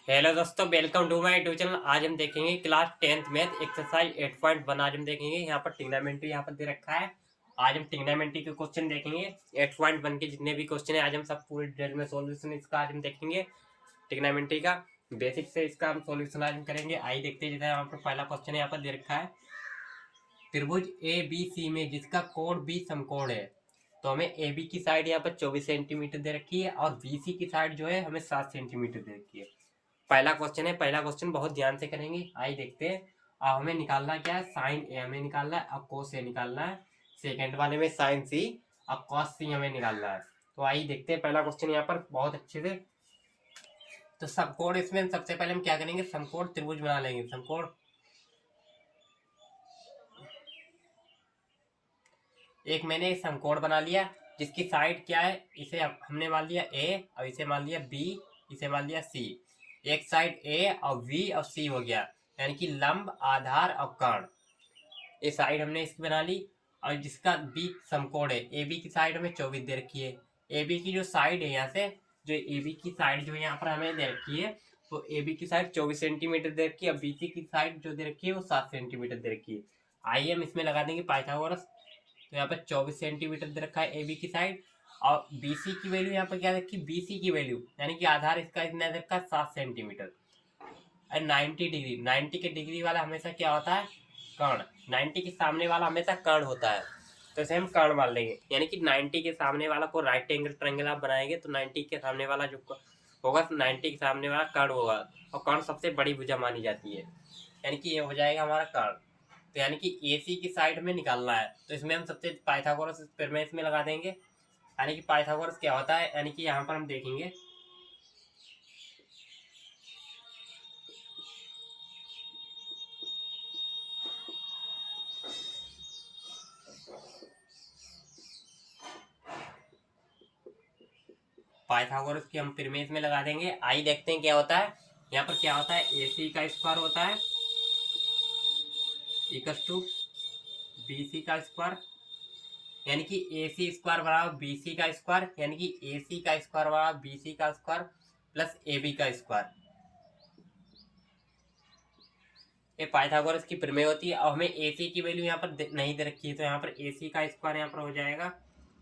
Hello दोस्तों, welcome to my YouTube channel. आज हम देखेंगे क्लास 10th मैथ एक्सरसाइज 8.1। आज हम देखेंगे यहाँ पर ट्रिग्नोमेट्री यहाँ पर दे रखा है। आज हम ट्रिग्नोमेट्री के क्वेश्चन देखेंगे। 8.1 के जितने भी क्वेश्चन है आज हम सब पूरी डिटेल में सॉल्यूशन इसका आज हम देखेंगे। ट्रिग्नोमेट्री का बेसिक से इसका हम सॉल्यूशन आज हम करेंगे। आइए देखते हैं। जैसे यहाँ पर पहला क्वेश्चन यहाँ पर दे रखा है, त्रिभुज ए बी सी में जिसका कोण बी समकोण है। तो हमें ए बी की साइड यहाँ पर 24 सेंटीमीटर दे रखी है और बी सी की साइड जो है हमें 7 सेंटीमीटर दे रखी है। पहला क्वेश्चन है, पहला क्वेश्चन बहुत ध्यान से करेंगे। आइए देखते हैं। अब हमें निकालना क्या है, साइन ए हमें निकालना है, अब कोस ए निकालना है। सेकंड वाले में साइन सी, अब कॉस सी हमें निकालना है। तो आइए देखते हैं पहला क्वेश्चन यहाँ पर बहुत अच्छे से। तो समकोण, इसमें सबसे पहले हम क्या करेंगे, समकोण त्रिभुज बना लेंगे। समकोण एक मैंने समकोण बना लिया जिसकी साइड क्या है, इसे हमने मान लिया ए और इसे मान लिया बी, इसे मान लिया सी। एक साइड ए और बी और सी हो गया, यानी कि लंब, आधार और कर्ण। ये साइड हमने इसकी बना ली। और जिसका बी समकोण है, ए बी की साइड हमें 24 दे रखी है। ए बी की जो साइड है यहाँ से, जो ए बी की साइड जो यहाँ पर हमें दे रखी है, तो ए बी की साइड 24 सेंटीमीटर दे रखी है और बी सी की साइड जो दे रखी है वो 7 सेंटीमीटर दे रखी है। आइए हम इसमें लगा देंगे पाइथागोरस। तो यहाँ पर 24 सेंटीमीटर दे रखा है ए बी की साइड, और बी सी की वैल्यू यहाँ पर क्या रखी, बी सी की वैल्यू यानी कि आधार इसका इतना दे रखा है 7 सेंटीमीटर। और 90 डिग्री, 90 के डिग्री वाला हमेशा क्या होता है, कर्ण। 90 के सामने वाला हमेशा कर्ण होता है, तो इसे हम कर्ण मान लेंगे। यानी कि 90 के सामने वाला को राइट एंगल ट्रायंगल आप बनाएंगे तो 90 के सामने वाला जो होगा, 90 के सामने वाला कर्ण होगा। और कर्ण सबसे बड़ी भुजा मानी जाती है, यानी कि ये हो जाएगा हमारा कर्ण। तो यानी कि ए सी की साइड में निकालना है, तो इसमें हम सबसे पाइथागोरस फिर में इसमें लगा देंगे। यानी कि पाइथागोरस क्या होता है, यानी कि यहाँ पर हम देखेंगे पाइथागोरस की हम फिर में इसमें लगा देंगे। आई देखते हैं क्या होता है। यहाँ पर क्या होता है, ए सी का स्क्वायर होता है इक्वल टू बी सी का स्क्वायर, यानी कि ए सी स्क्वायर बराबर बी सी का स्क्वायर, यानी कि ए सी का स्क्वायर बराबर बी सी का स्क्वायर प्लस ए बी का स्क्वायर। ये पाइथागोरस की प्रमेय होती है। और हमें ए सी की वैल्यू यहाँ पर नहीं दे रखी है, तो यहाँ पर ए सी का स्क्वायर यहाँ पर हो जाएगा,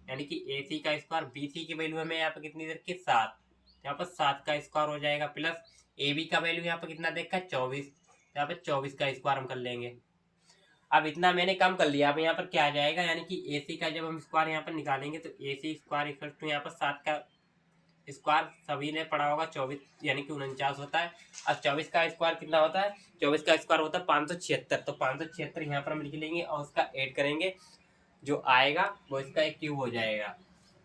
यानी कि ए सी का स्क्वायर, बी सी की वैल्यू हमें यहाँ पर कितनी दे रखी है, 7। यहाँ पर 7 का स्क्वायर हो जाएगा, प्लस ए बी का वैल्यू यहाँ पर कितना देखा है, 24। यहाँ पर 24 का स्क्वायर हम कर लेंगे। अब इतना मैंने कम कर लिया। अब यहाँ पर क्या आ जाएगा, यानी कि ए सी का जब हम स्क्वायर यहाँ पर निकालेंगे तो ए सी स्क्वायर इक्वल टू यहाँ पर 7 का स्क्वायर सभी ने पढ़ा होगा, 24 यानी कि 49 होता है। अब 24 का स्क्वायर कितना होता है, 24 का स्क्वायर होता है 576। तो 576 यहाँ पर हम लिख लेंगे और उसका ऐड करेंगे, जो आएगा वो इसका एक क्यूब हो जाएगा।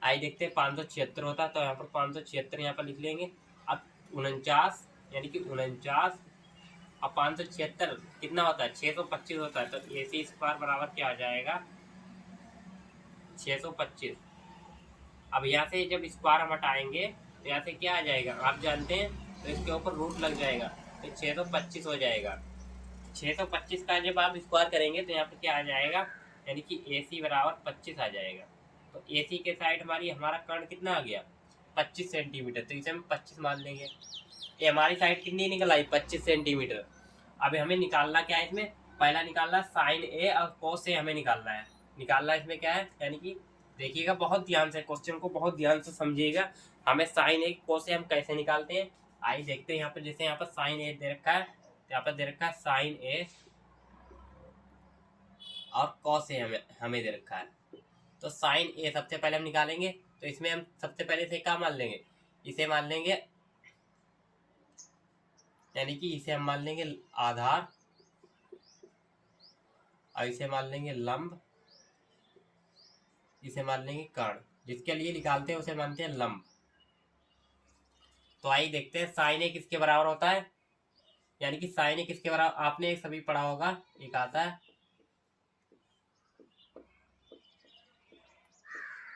आइए देखते हैं, 576 होता है तो यहाँ पर 576 यहाँ पर लिख लेंगे। अब 49 यानी कि 49, अब 576 कितना होता है, 625 होता है। तो ए सी स्क्वायर बराबर क्या आ जाएगा, 625। अब यहाँ से जब स्क्वायर हम हटाएंगे तो यहाँ से क्या आ जाएगा, आप जानते हैं, तो इसके ऊपर रूट लग जाएगा तो 625 हो जाएगा। 625 का जब आप स्क्वायर करेंगे तो यहाँ पर क्या आ जाएगा, यानी कि ए सी बराबर 25 आ जाएगा। तो ए सी के साइड हमारा कर्ण कितना आ गया, 25 सेंटीमीटर। तो इसे हम 25 मान लेंगे। ये हमारी साइड कितनी निकल आई, 25 सेंटीमीटर। अब हमें निकालना क्या है, इसमें पहला निकालना साइन ए और कोस ए हमें निकालना है। निकालना इसमें क्या है, यानी कि देखिएगा बहुत ध्यान से, क्वेश्चन को बहुत ध्यान से समझिएगा। हमें साइन ए कोस ए हम कैसे निकालते हैं, आइए देखते हैं। यहाँ पर जैसे यहाँ पर साइन ए दे रखा है, तो यहाँ पर दे रखा है साइन ए और कॉस ए हमें दे रखा है। तो साइन ए सबसे पहले हम निकालेंगे, तो इसमें हम सबसे पहले से क्या मान लेंगे, इसे मान लेंगे, यानी कि इसे हम मान लेंगे आधार और इसे मान लेंगे लंब, इसे मान लेंगे कर्ण। जिसके लिए निकालते हैं उसे मानते हैं लंब। तो आइए देखते हैं साइन ए किसके बराबर होता है, यानी कि साइन ए किसके बराबर, आपने सभी पढ़ा होगा, एक आता है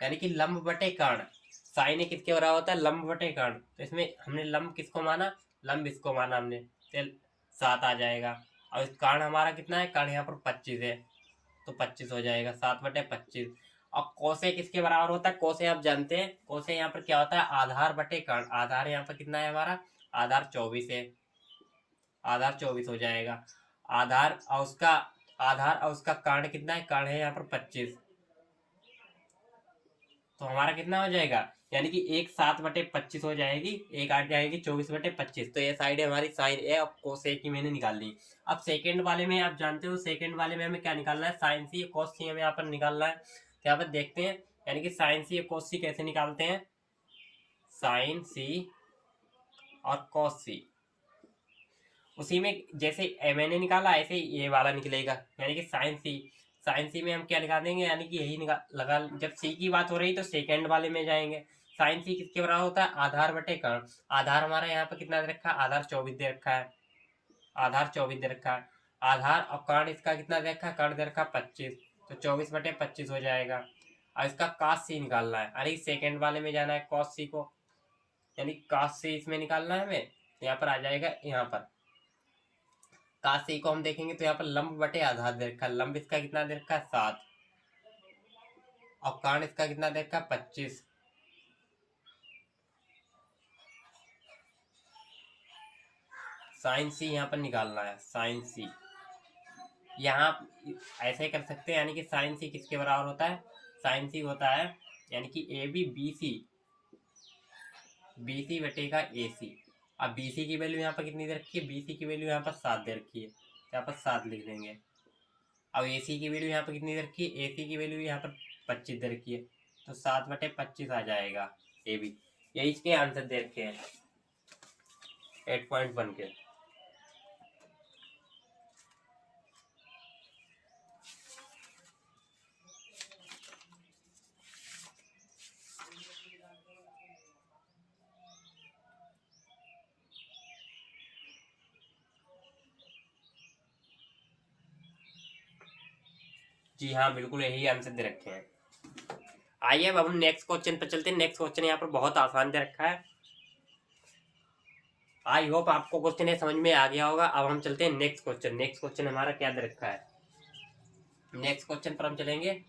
यानी कि लंब बटे कर्ण। साइन ए किसके बराबर होता है, लंब बटे कर्ण। तो इसमें हमने लंब किसको माना, लंब इसको माना हमने, तो 7 आ जाएगा। और इस कर्ण हमारा कितना है, कर्ण यहाँ पर 25 है, तो 25 हो जाएगा, 7/25। और कोसे किसके बराबर होता है, कोसे आप जानते हैं, कोसे यहाँ पर क्या होता है, आधार बटे कर्ण। आधार यहाँ पर कितना है हमारा आधार 24 है, आधार 24 हो जाएगा। आधार और उसका कर्ण कितना है, कर्ण है यहाँ पर 25, तो हमारा कितना हो जाएगा, यानी कि एक 7/25 हो जाएगी, एक आ जाएगी 24/25। तो ये साइड है हमारी साइन ए और कोस ए की मैंने निकाल ली। अब सेकंड वाले में आप जानते हो, सेकंड वाले में हमें क्या निकालना है, साइन सी कोस सी हमें यहाँ पर निकालना है। तो यहाँ पर देखते हैं, यानी कि साइन सी कोस सी कैसे निकालते हैं, साइन सी और कोस सी, उसी में जैसे मैंने निकाला ऐसे ये वाला निकलेगा, यानी कि साइन सी में हम क्या निकाल देंगे, यानी कि यही लगा, जब सी की बात हो रही तो सेकंड वाले में जाएंगे। साइन सी किसके बराबर होता है, आधार बटे कर्ण। आधार हमारा यहाँ पर कितना दे रखा है, आधार 24 दे रखा है, आधार 24 दे रखा है। आधार और कर्ण इसका कितना दे रखा है, कर्ण दे रखा है 25, तो 24/25 हो जाएगा। और इसका कास सी निकालना है, अरे सेकंड वाले में जाना है कॉस सी को, यानी कास सी इसमें निकालना है हमें। तो यहाँ पर आ जाएगा, यहाँ पर काश सी को हम देखेंगे तो यहाँ पर लंब बटे आधार दे रखा है, लंब इसका कितना दे रखा है 7, और कर्ण इसका कितना दे रखा है 25। साइन सी यहाँ पर निकालना है, साइन सी यहाँ ऐसे कर सकते हैं, यानी कि साइन सी किसके बराबर होता है, साइन सी होता है यानी कि ए बी बी सी बटेगा ए सी। अब बी सी की वैल्यू यहाँ पर कितनी दे रखी है, बी सी की वैल्यू यहाँ पर 7 दे रखी है, यहाँ पर 7 लिख देंगे। अब ए सी की वैल्यू यहाँ पर कितनी दे रखी है, ए सी की वैल्यू यहाँ पर 25 दे रखी है, तो 7/25 आ जाएगा ए बी। यही इसके आंसर दे रखे हैं 8.1 के। जी हाँ, बिल्कुल यही आंसर दे रखे हैं। आइए अब हम नेक्स्ट क्वेश्चन पर चलते हैं। नेक्स्ट क्वेश्चन यहाँ पर बहुत आसान दे रखा है, आई होप आपको क्वेश्चन ये समझ में आ गया होगा। अब हम चलते हैं नेक्स्ट क्वेश्चन। नेक्स्ट क्वेश्चन हमारा क्या दे रखा है, नेक्स्ट क्वेश्चन पर हम चलेंगे।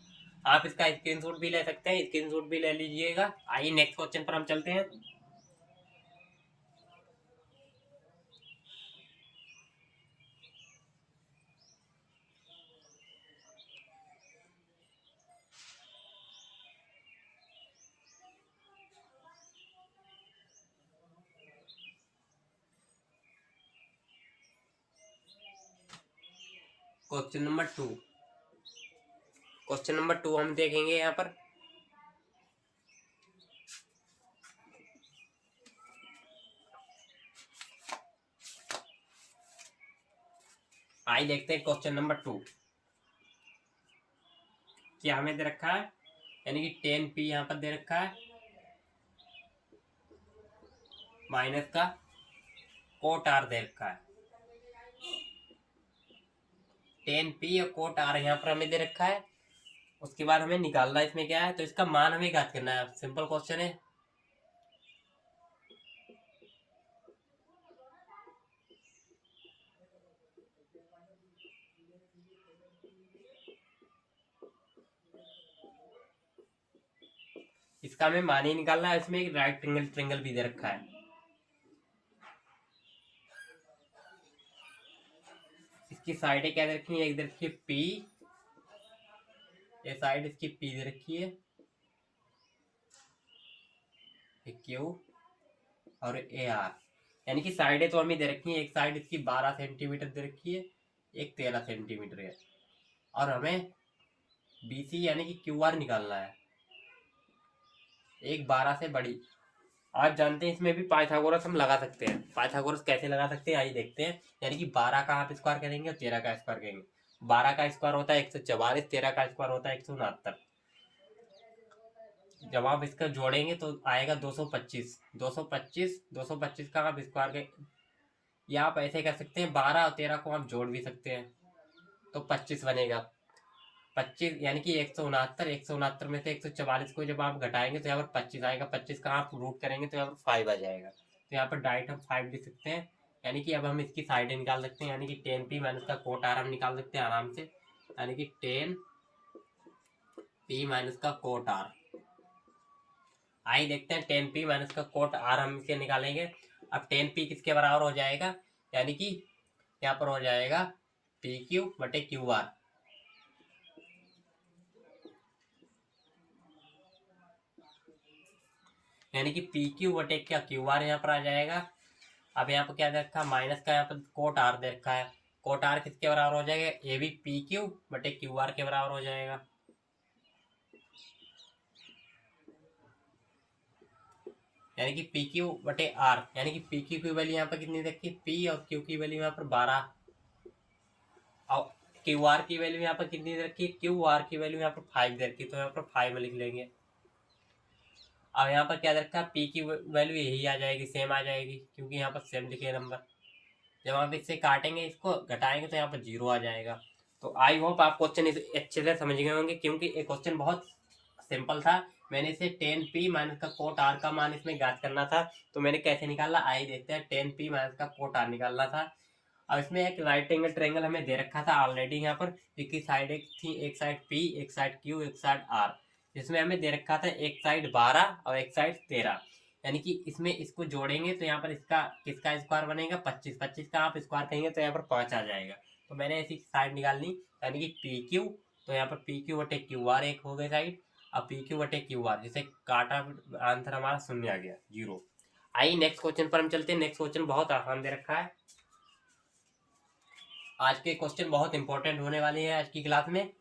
आप इसका स्क्रीनशॉट भी ले सकते हैं, स्क्रीनशॉट भी ले लीजिएगा। आइए नेक्स्ट क्वेश्चन पर हम चलते हैं। क्वेश्चन नंबर 2 हम देखेंगे यहाँ पर। आइए देखते हैं क्वेश्चन नंबर 2 क्या हमें दे रखा है, यानी कि 10p यहाँ पर दे रखा है, माइनस का कोट आर दे रखा है। 10p और कोट आर यहाँ पर हमें दे रखा है। उसके बाद हमें निकालना इसमें क्या है, तो इसका मान हमें ज्ञात करना है। सिंपल क्वेश्चन है। इसका हमें मान ही निकालना है। इसमें एक राइट ट्रिंगल भी दे रखा है। इसकी साइडें क्या दे रखी है, एक दे रखी है P, ये साइड इसकी P दे रखी है, एक Q और ए आर, यानी कि साइडें तो हमें दे रखी है। एक साइड इसकी 12 सेंटीमीटर दे रखी है, एक 13 सेंटीमीटर है, और हमें BC यानी कि QR निकालना है, एक 12 से बड़ी। आज जानते हैं इसमें भी पाइथागोरस हम लगा सकते हैं। पाइथागोरस कैसे लगा सकते हैं आइए देखते हैं। यानी कि 12 का आप स्क्वायर करेंगे और 13 का स्क्वायर करेंगे। 12 का स्क्वायर होता है 144, 13 का स्क्वायर होता है 169। जब आप इसका जोड़ेंगे तो आएगा 225। 225 का आप स्क्वायर के, या आप ऐसे कर सकते हैं 12 और 13 को आप जोड़ भी सकते हैं तो 25 बनेगा। 25 यानी कि 169 में से 144 को जब आप घटाएंगे तो यहाँ पर 25 आएगा। 25 का आप रूट करेंगे तो यहाँ पर 5 आ जाएगा। तो यहाँ पर डायरेक्ट हम 5 लिख सकते हैं। यानी कि अब हम इसकी साइडें निकाल सकते हैं, यानी कि 10p माइनस का कोट आर हम निकाल सकते हैं आराम से, यानी कि 10p माइनस का कोट आर। आइए देखते हैं 10p माइनस का कोट आर हम इसके निकालेंगे। अब टेन पी किसके बराबर हो जाएगा, यानी कि यहाँ पर हो जाएगा पी क्यू बटे क्यू आर। यानी कि पी क्यू बटे क्या क्यू आर यहाँ पर आ जाएगा। अब यहाँ पर क्या दे रखा है, माइनस का यहाँ पर कोट आर दे रखा है। कोट आर किसके बराबर हो जाएगा, ए भी पी क्यू बटे क्यू आर के बराबर हो जाएगा। यानी कि पी क्यू बटे आर, यानी कि पी क्यू की वैल्यू यहाँ पर कितनी रखी, पी और क्यू की वैल्यू यहाँ पर 12 और क्यू आर की वैल्यू यहाँ पर कितनी दे रखी है, क्यू आर की वैल्यू यहाँ पर 5 दे रखी, तो यहाँ पर 5 में लिख लेंगे। अब यहाँ पर क्या दे रखा है, पी की वैल्यू यही आ जाएगी, सेम आ जाएगी, क्योंकि यहाँ पर सेम लिखे नंबर। जब आप इससे काटेंगे, इसको घटाएंगे तो यहाँ पर 0 आ जाएगा। तो आई होप आप क्वेश्चन अच्छे से समझ गए होंगे, क्योंकि ये क्वेश्चन बहुत सिंपल था। मैंने इसे 10p माइनस का कोट आर का मान इसमें ज्ञात करना था, तो मैंने कैसे निकाला आई देखते हैं। 10p माइनस का कोट आर निकालना था। अब इसमें एक राइट एंगल ट्रायंगल हमें दे रखा था ऑलरेडी यहाँ पर, जिसकी साइड एक थी, एक साइड p, एक साइड q, एक साइड r। जिसमें हमें दे रखा था एक साइड 12 और एक साइड 13। यानी कि इसमें इसको जोड़ेंगे तो यहाँ पर इसका किसका स्क्वायर बनेगा, 25। 25 का आप स्क्वायर कहेंगे तो यहाँ पर 5 आ जाएगा। तो मैंने ऐसी साइड निकालनी, यानी कि पी क्यू, तो यहाँ पर पी क्यू बटे क्यू आर एक हो गई साइड, अब पी क्यू बटे क्यू आर, जिसे काटा आंसर हमारा शून्य आ गया, 0। आइए नेक्स्ट क्वेश्चन पर हम चलते हैं। नेक्स्ट क्वेश्चन बहुत आसान दे रखा है। आज के क्वेश्चन बहुत इंपॉर्टेंट होने वाले हैं आज की क्लास में।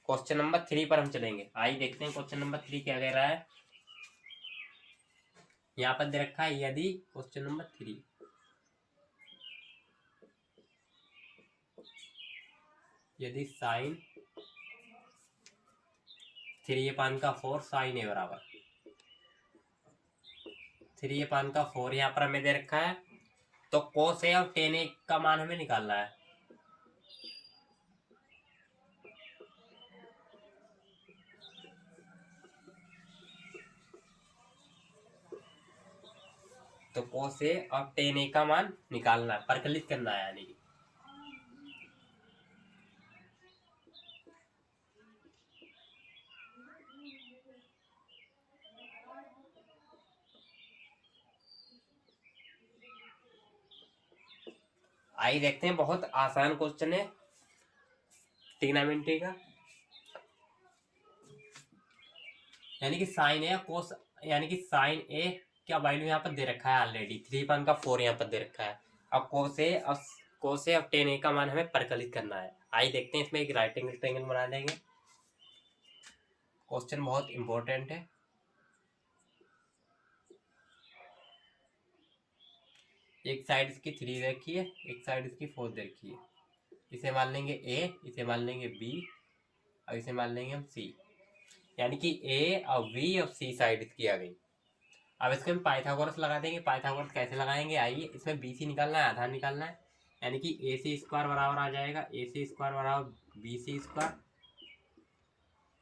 क्वेश्चन नंबर 3 पर हम चलेंगे। आइए देखते हैं क्वेश्चन नंबर 3 क्या कह रहा है। यहाँ पर दे रखा है, यदि क्वेश्चन नंबर 3, यदि साइन 3/4 साइन ए बराबर 3/4 यहाँ पर हमें दे रखा है, तो कोस ए और टेन ए का मान हमें निकालना है। तो कोस ए और टेन ए का मान निकालना है, परिकलित करना है। यानी आइए देखते हैं, बहुत आसान क्वेश्चन है ट्रिग्नोमेट्री का। यानी कि साइन ए कोस, यानी कि साइन ए क्या वैल्यू यहाँ पर दे रखा है ऑलरेडी, 3/4 यहाँ पर दे रखा है। अब कोस ए और टेन ए का मान हमें परिकलित करना है। आइए देखते हैं, इसमें एक राइट एंगल ट्रायंगल बना देंगे। क्वेश्चन बहुत इंपॉर्टेंट है। एक साइड इसकी 3 रखी है, एक साइड इसकी 4 रखी है। इसे मान लेंगे ए, इसे मान लेंगे बी और इसे मान लेंगे हम सी। यानी कि ए और बी और सी साइड इसकी आ गई। अब इसके हम पाइथागोरस लगा देंगे। पाइथागोरस कैसे लगाएंगे, आइए। इसमें बी सी निकालना है, आधार निकालना है। यानी कि ए सी स्क्वायर बराबर आ जाएगा, ए सी स्क्वायर बराबर बी सी स्क्वायर।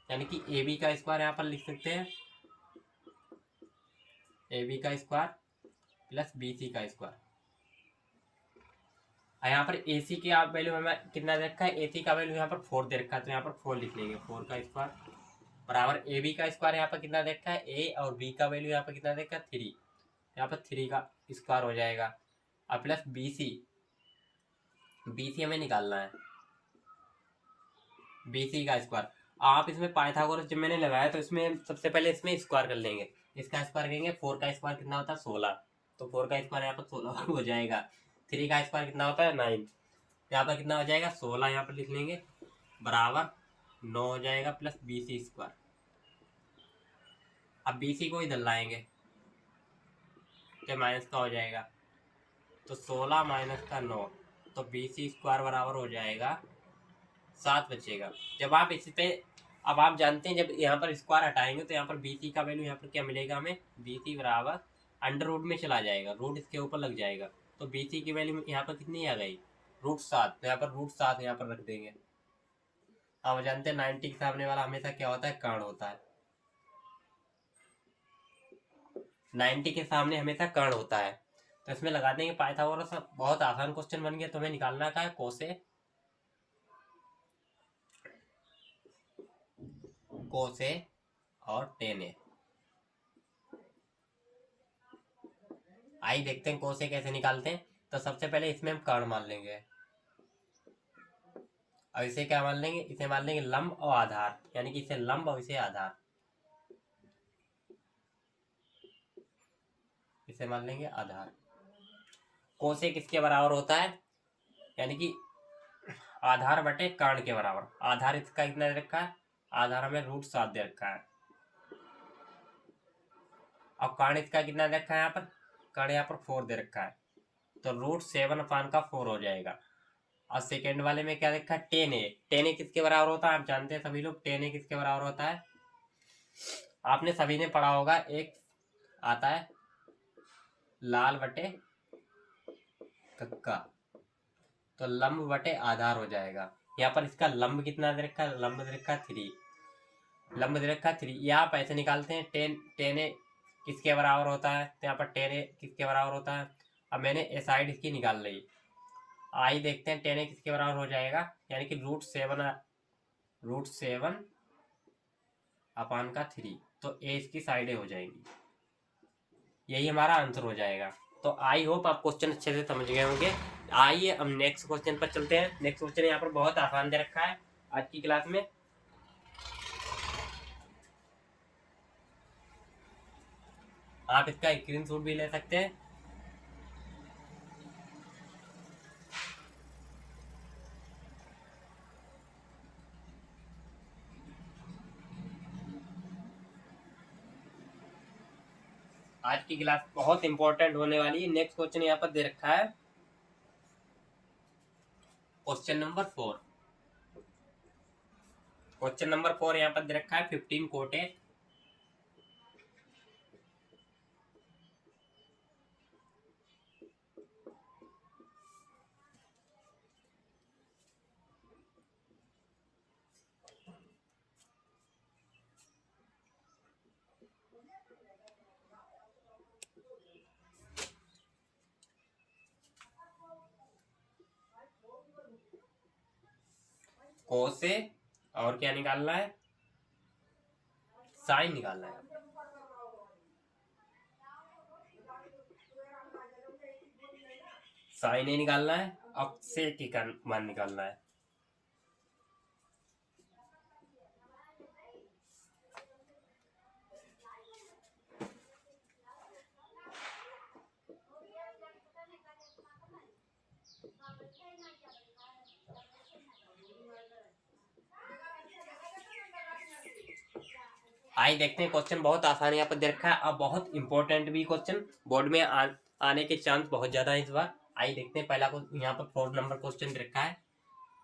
यानी कि ए बी का स्क्वायर यहाँ पर लिख सकते हैं, ए बी का स्क्वायर प्लस बी सी का स्क्वायर। यहाँ पर ए सी की आप वैल्यू हमें कितना दे रखा है, ए सी का वैल्यू यहाँ पर 4 दे रखा है, तो यहाँ पर 4 लिख लेंगे। 4 का स्क्वायर बराबर ए बी का स्क्वायर यहाँ पर कितना दे रखा है, ए और बी का वैल्यू यहाँ पर कितना दे रखा है, 3। यहाँ पर 3 का स्क्वायर हो जाएगा। और प्लस बी सी हमें निकालना है, बी सी का स्क्वायर। आप इसमें पाइथागोरस जब मैंने लगाया तो इसमें सबसे पहले इसमें स्क्वायर कर लेंगे। इसका स्क्वायर करेंगे, 4 का स्क्वायर कितना होता है, 16। तो 4 का स्क्वायर यहाँ पर 16 हो जाएगा। 3 का स्क्वायर कितना होता है, 9। यहाँ पर कितना हो जाएगा, 16 यहाँ पर लिख लेंगे, बराबर 9 हो जाएगा, प्लस बी सी स्क्वायर। अब बी सी को इधर लाएंगे तो माइनस का हो जाएगा, तो 16 माइनस का 9, तो बी सी स्क्वायर बराबर हो जाएगा 7 बचेगा। जब आप इस पे, अब आप जानते हैं जब यहाँ पर स्क्वायर हटाएंगे तो यहाँ पर बी सी का वैल्यू यहाँ पर क्या मिलेगा हमें, बी सी बराबर अंडर रूट में चला जाएगा, रूट इसके ऊपर लग जाएगा। तो बी सी की वैल्यू यहाँ पर कितनी आ गई, √7। तो यहाँ पर √7 यहाँ पर रख देंगे। आप जानते हैं 90 के सामने वाला हमेशा क्या होता है, कर्ण होता है। 90 के सामने हमेशा कर्ण होता है, तो इसमें लगा देंगे पाइथागोरस। बहुत आसान क्वेश्चन बन गया। तुम्हें निकालना का है कोसे कोस ए और टेन ए। आई देखते हैं कोस ए कैसे निकालते हैं। तो सबसे पहले इसमें हम कर्ण मान लेंगे और इसे क्या मान लेंगे, इसे मान लेंगे लंब और आधार, यानी कि इसे लंब और इसे आधार, इसे मान लेंगे आधार। कोस ए किसके बराबर होता है, यानी कि आधार बटे कर्ण के बराबर। आधार इसका कितना दे रखा है, आधार हमें √7 दे रखा है और कर्ण इसका कितना दे रखा है, यहाँ पर कर्ण यहाँ पर 4 दे रखा है, तो √7/4 हो जाएगा। और सेकेंड वाले में क्या देखा है, टेन ए किसके बराबर होता है, आप जानते हैं सभी लोग टेन ए किसके बराबर होता है। आपने सभी ने पढ़ा होगा, एक आता है लाल बटे कक्का, तो लंब बटे आधार हो जाएगा। यहाँ पर इसका लंब कितना दे रखा है, लंब दे रखा है 3, लंब दे रखा है 3। यहाँ पैसे निकालते हैं, टेन ए किसके बराबर होता है, तो यहाँ पर टेन ए किसके बराबर होता है। अब मैंने ए साइड इसकी निकाल ली, आई देखते हैं टेन ए किसके बराबर हो जाएगा, यानी कि √7/3, तो ए इसकी साइडें हो जाएंगी, यही हमारा आंसर हो जाएगा। तो आई होप आप क्वेश्चन अच्छे से समझ गए होंगे। आइए अब नेक्स्ट क्वेश्चन पर चलते हैं। नेक्स्ट क्वेश्चन यहाँ पर बहुत आसान दे रखा है आज की क्लास में। आप इसका स्क्रीनशॉट भी ले सकते हैं। आज की क्लास बहुत इंपॉर्टेंट होने वाली है। नेक्स्ट क्वेश्चन यहाँ पर दे रखा है, क्वेश्चन नंबर 4। क्वेश्चन नंबर 4 यहाँ पर दे रखा है 15 कोटे कोस ए और क्या निकालना है, साइन निकालना है। साइन ए निकालना है और सेक का मान निकालना है। आइए देखते हैं, क्वेश्चन बहुत आसान यहाँ पर दे रखा है और बहुत इंपॉर्टेंट भी क्वेश्चन, बोर्ड में आने के चांस बहुत ज्यादा है इस बार। आइए देखते हैं, पहला यहाँ पर 4 नंबर क्वेश्चन दे रखा है,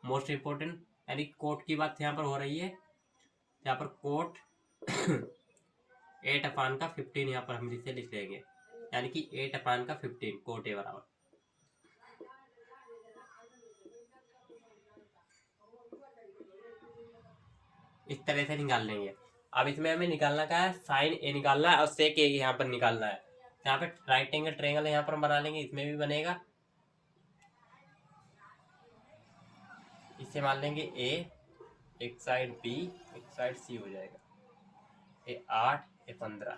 मोस्ट इंपोर्टेंट, यानी कोट की बात यहाँ पर हो रही है। यहाँ पर कोट 8/15 यहाँ पर हम इसे लिख देंगे, यानी कि 8/15 कोट ए बराबर। इस तरह से निकाल लेंगे। अब इसमें हमें निकालना क्या है, साइन ए निकालना है और सेक ए यहाँ पर निकालना है। यहाँ पे राइट एंगल ट्रायंगल यहाँ पर हम बना लेंगे, इसमें भी बनेगा। इसे मान लेंगे ए, एक साइड बी, एक साइड सी हो जाएगा। ए 8, ए 15।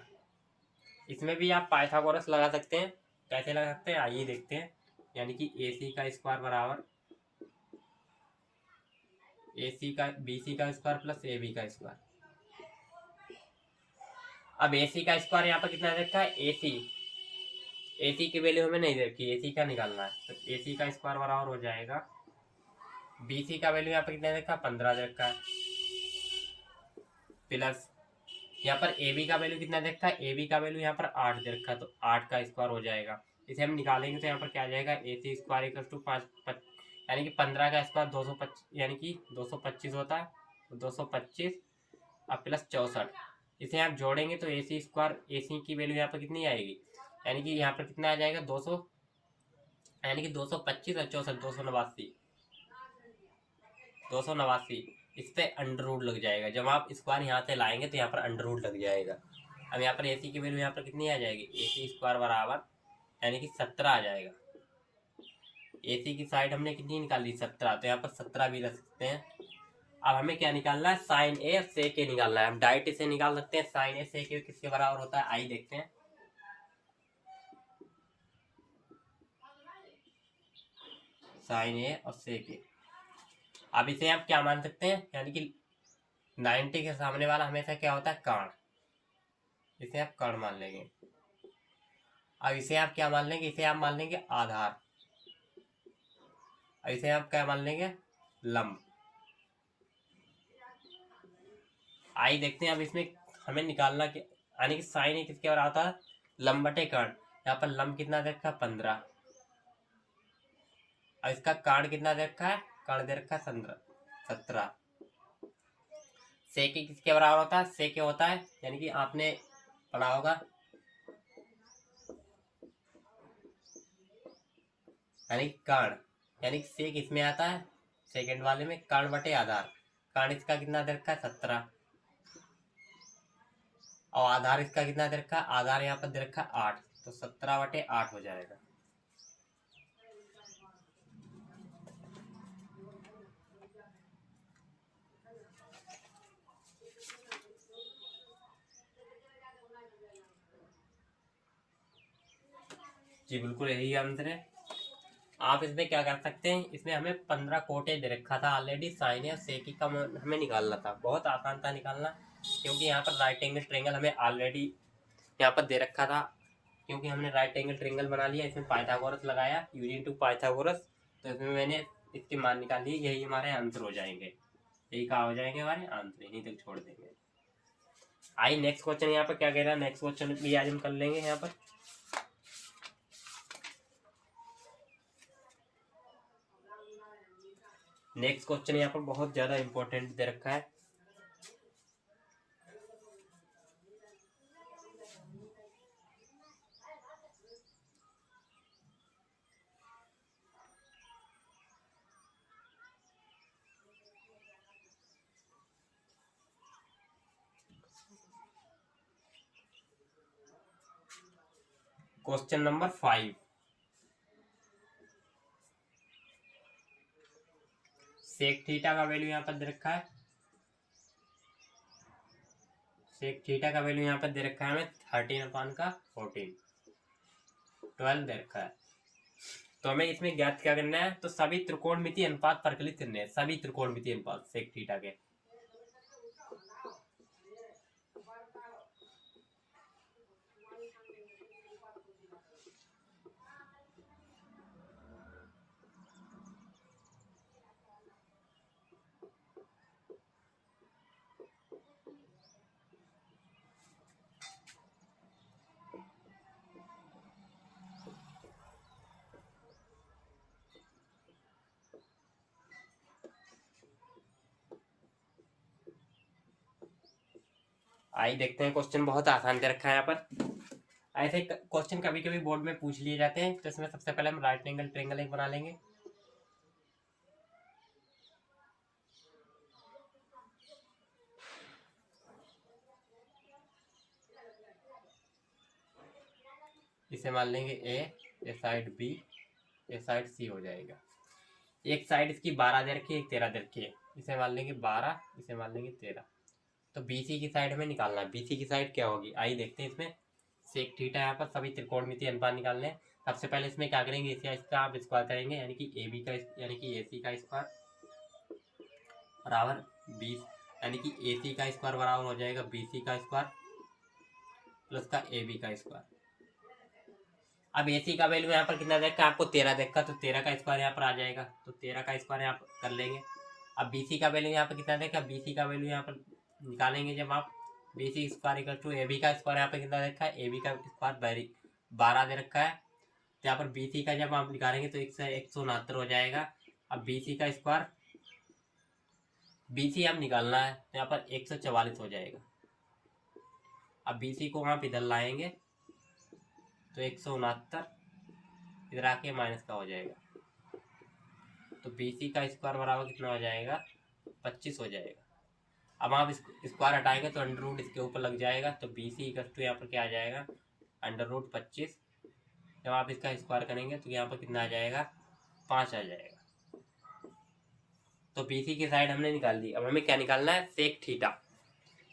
इसमें भी आप पाइथागोरस लगा सकते हैं। कैसे लगा सकते हैं आइए देखते हैं, यानी कि ए सी का स्क्वायर बराबर ए सी का बी सी का स्क्वायर प्लस ए बी का स्क्वायर। अब ए सी का स्क्वायर यहाँ पर कितना रखा है, ए सी की वैल्यू हमें नहीं रखी, ए सी का निकालना है, तो ए सी का स्क्वायर बराबर हो जाएगा, बी सी का वैल्यू यहाँ पर कितना रखा, 15 रखा है, प्लस यहाँ पर ए बी का वैल्यू कितना रखा है, ए बी का वैल्यू यहाँ पर 8 दे रखा है, तो 8 का स्क्वायर हो जाएगा। इसे हम निकालेंगे तो यहाँ पर क्या आ जाएगा, ए सी स्क्वायर इक्वल टू 5, यानी कि 15 का स्क्वायर 225, यानी कि 225 होता है, तो 225 अब प्लस 64। इसे आप जोड़ेंगे तो ए सी स्क्वायर, ए सी की वैल्यू यहाँ पर कितनी आएगी, यानी कि यहाँ पर कितना आ जाएगा 200, यानी कि 225 और 64 289। इस पे अंडर रूट लग जाएगा, जब आप स्क्वायर यहाँ से लाएंगे तो यहाँ पर अंडर रूट लग जाएगा। अब यहाँ पर ए सी की वैल्यू यहाँ पर कितनी आ जाएगी, ए सी स्क्वायर बराबर यानी कि 17 आ जाएगा। ए सी की साइड हमने कितनी निकाली, 17, तो यहाँ पर 17 भी रख सकते हैं। अब हमें क्या निकालना है, साइन ए और सेक ए निकालना है। हम डायरेक्ट इसे निकाल सकते हैं, साइन ए सेक ए किसके बराबर होता है, आई देखते हैं। साइन ए और सेक ए। अब इसे आप क्या मान सकते हैं, यानी कि 90 के सामने वाला हमेशा क्या होता है, कर्ण। इसे आप कर्ण मान लेंगे। अब इसे आप क्या मान लेंगे, इसे आप मान लेंगे आधार। अब इसे आप क्या मान लेंगे, लंब। आई देखते हैं। अब इसमें हमें निकालना कि यानी कि साइन ए किसके बराबर आता है, लंब बटे कर्ण। यहाँ पर लंब कितना दे रखा है, 15। और इसका कर्ण कितना दे रखा है, कर्ण दे रखा है 17। सेके किसके बराबर होता है, सेके होता है, यानी कि आपने पढ़ा होगा, यानी कर्ण, यानी कि सेक इसमें आता है सेकंड वाले में, कर्ण बटे आधार। कर्ण इसका कितना दे रखा है, 17। और आधार इसका कितना दे रखा है, आधार यहाँ पर दे रखा है 8। तो 17/8 हो जाएगा। जी बिल्कुल यही आंसर है। आप इसमें क्या कर सकते हैं, इसमें हमें 15 कोटे दे रखा था ऑलरेडी, साइन या सेकी का हमें निकालना था। बहुत आसान था निकालना, क्योंकि यहाँ पर राइट एंगल ट्रेंगल हमें ऑलरेडी यहाँ पर दे रखा था। क्योंकि हमने राइट एंगल ट्रेंगल बना लिया, इसमें पाइथागोरस लगाया, यूजिंग टू पाइथागोरस। तो इसमें मैंने इसकी मान निकाल ली, यही हमारे आंसर हो जाएंगे। यही कहा हो जाएंगे हमारे आंसर, यहीं तक छोड़ देंगे। आई नेक्स्ट क्वेश्चन यहाँ पर क्या कह रहा है, नेक्स्ट क्वेश्चन भी आज हम कर लेंगे यहाँ पर। नेक्स्ट क्वेश्चन यहाँ पर बहुत ज्यादा इंपॉर्टेंट दे रखा है। क्वेश्चन नंबर 5, सेक थीटा का वैल्यू यहाँ पर दे रखा है। सेक थीटा का वैल्यू यहाँ पर दे रखा है हमें 13/14, 12 दे रखा है। तो हमें इसमें ज्ञात क्या करना है, तो सभी त्रिकोणमितीय अनुपात परिकलित करने हैं, सभी त्रिकोणमितीय अनुपात सेक थीटा के। आइए देखते हैं, क्वेश्चन बहुत आसान दे रखा है यहाँ पर। ऐसे क्वेश्चन कभी कभी बोर्ड में पूछ लिए जाते हैं। तो इसमें सबसे पहले हम राइट एंगल ट्रायंगल एक बना लेंगे। इसे मान लेंगे ए साइड बी, ए साइड सी हो जाएगा। एक साइड इसकी 12 दे रखी है, एक 13 दे रखी है। इसे मान लेंगे 12, इसे मान लेंगे 13। तो बीसी की साइड हमें निकालना है। बीसी की साइड क्या होगी, आइए देखते हैं। इसमें सेक थीटा, यहाँ पर सभी त्रिकोणमितीय अनुपात निकालने हैं। सबसे पहले इसमें क्या करेंगे, इसका आप स्क्वायर करेंगे, यानी कि ए बी का, यानी कि ए सी का स्क्वायर बराबर 20, यानी कि ए सी का स्क्वायर बराबर हो जाएगा बी सी का स्क्वायर प्लस का ए बी का स्क्वायर। अब ए सी का वैल्यू यहाँ पर कितना देखा, आपको 13 देखा, तो 13 का स्क्वायर यहाँ पर आ जाएगा। तो 13 का स्क्वायर यहाँ पर कर लेंगे। अब बी सी का वैल्यू यहाँ पर कितना देखा, बी सी का वैल्यू यहाँ पर निकालेंगे जब आप, B C square equal to A B का स्क्वायर यहाँ पर कितना देखा है, ए बी का स्क्वायर 12 दे रखा है। तो यहाँ पर बी सी का जब आप निकालेंगे तो 169 हो जाएगा। अब बी सी का स्क्वायर, बी सी अब निकालना है, तो यहाँ पर 144 हो जाएगा। अब बी सी को आप इधर लाएंगे तो 169 इधर आके माइनस का हो जाएगा। तो बी सी का स्क्वायर बराबर कितना हो जाएगा, 25 हो जाएगा। अब आप स्क्वायर हटाएंगे तो अंडर रूट इसके ऊपर लग जाएगा। तो बी सी इक्वल टू यहाँ पर क्या आ जाएगा, अंडर रूट 25। जब आप इसका स्क्वायर करेंगे तो यहाँ पर कितना आ जाएगा, 5 आ जाएगा। तो BC की साइड हमने निकाल दी। अब हमें क्या निकालना है, सेक थीटा।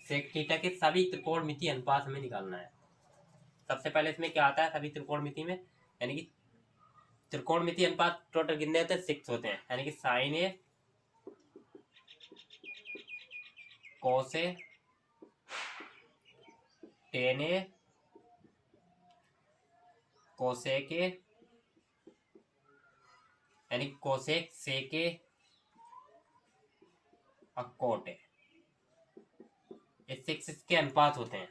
सेक थीटा के सभी त्रिकोणमितीय अनुपात हमें निकालना है। सबसे पहले इसमें क्या आता है सभी त्रिकोणमिति में, यानी कि त्रिकोणमितीय अनुपात टोटल कितने होते हैं, 6 होते हैं। यानी कि sine A cos A tan A cosec A, यानी कोसेक सेक ए और कोट ए, ये 6 इसके अनुपात होते हैं।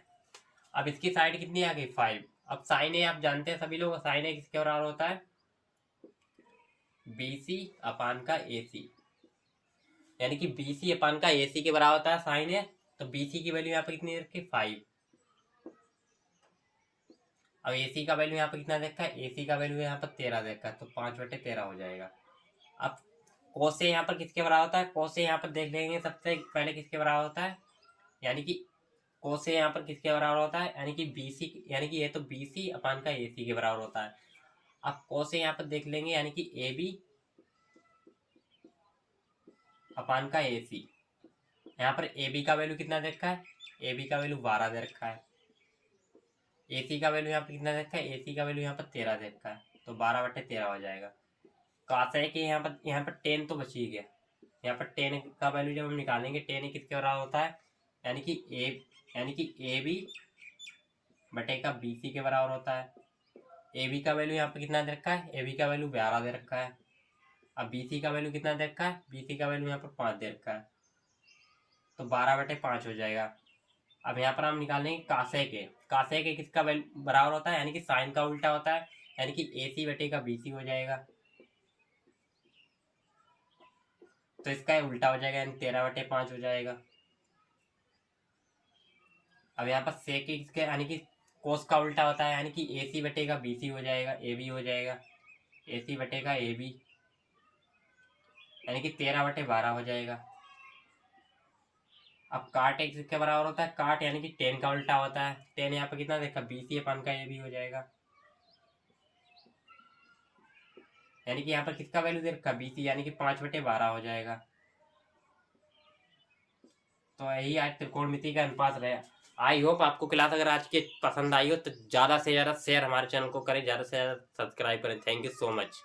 अब इसकी साइड कितनी आ गई, 5। अब साइन ए आप जानते हैं सभी लोग, साइन ए किसके बराबर होता है, BC अपान का AC। यानी कि BC अपान का AC के बराबर होता है साइन ए। तो BC की वैल्यू यहाँ पर कितनी रखी, 5। अब AC का वैल्यू यहाँ पर कितना देखा है, AC का वैल्यू यहाँ पर 13 देखा है, तो 5/13 हो जाएगा। अब कोस यहाँ पर किसके बराबर होता है, कोस यहाँ पर देख लेंगे सबसे पहले किसके बराबर होता है, यानी कि कोस यहाँ पर किसके बराबर होता है, यानी कि BC, यानी कि ये तो BC अपान का AC के बराबर होता है। अब कोस यहाँ पर देख लेंगे, यानी कि AB अपान का AC। यहाँ पर AB का वैल्यू कितना देखा है, AB का वैल्यू 12 दे रखा है। AC का वैल्यू यहाँ पर कितना देखा है, AC का वैल्यू यहाँ पर 13 दे रखा है, तो 12/13 हो जाएगा। कासा है कि यहाँ पर 10 तो बच ही गया। यहाँ पर 10 का वैल्यू जब हम निकालेंगे, 10 किसके बराबर होता है, यानी कि AB बटे का BC के बराबर होता है। AB का वैल्यू यहाँ पर कितना दे रखा है, AB का वैल्यू 12 दे रखा है। अब BC का वैल्यू कितना दे रखा है, BC का वैल्यू यहाँ पर 5 दे रखा है, तो 12/5 हो जाएगा। अब यहाँ पर हम निकालेंगे कासे के किसका बराबर होता है, यानी कि साइन का उल्टा होता है, यानी कि AC बटे का BC हो जाएगा, तो इसका उल्टा हो जाएगा, यानी 13/5 हो जाएगा। अब यहाँ पर सेक किसके, यानी कि कोस का उल्टा होता है, यानी कि AC बटे का BC हो जाएगा, AB हो जाएगा, AC बटे का AB, यानी कि 13/12 हो जाएगा। अब काट एक किसके बराबर होता है, काट यानी कि 10 का उल्टा होता है, 10 यहाँ पर कितना देखा, BC अपान का AB हो जाएगा, यानी कि यहाँ पर किसका वैल्यू दे रखा, BC, यानी कि 5/12 हो जाएगा। तो यही आज त्रिकोणमिति का अनुपात रहा। आई होप आपको क्लास अगर आज की पसंद आई हो तो ज़्यादा से ज़्यादा शेयर हमारे चैनल को करें, ज़्यादा से ज़्यादा सब्सक्राइब करें। Thank you so much.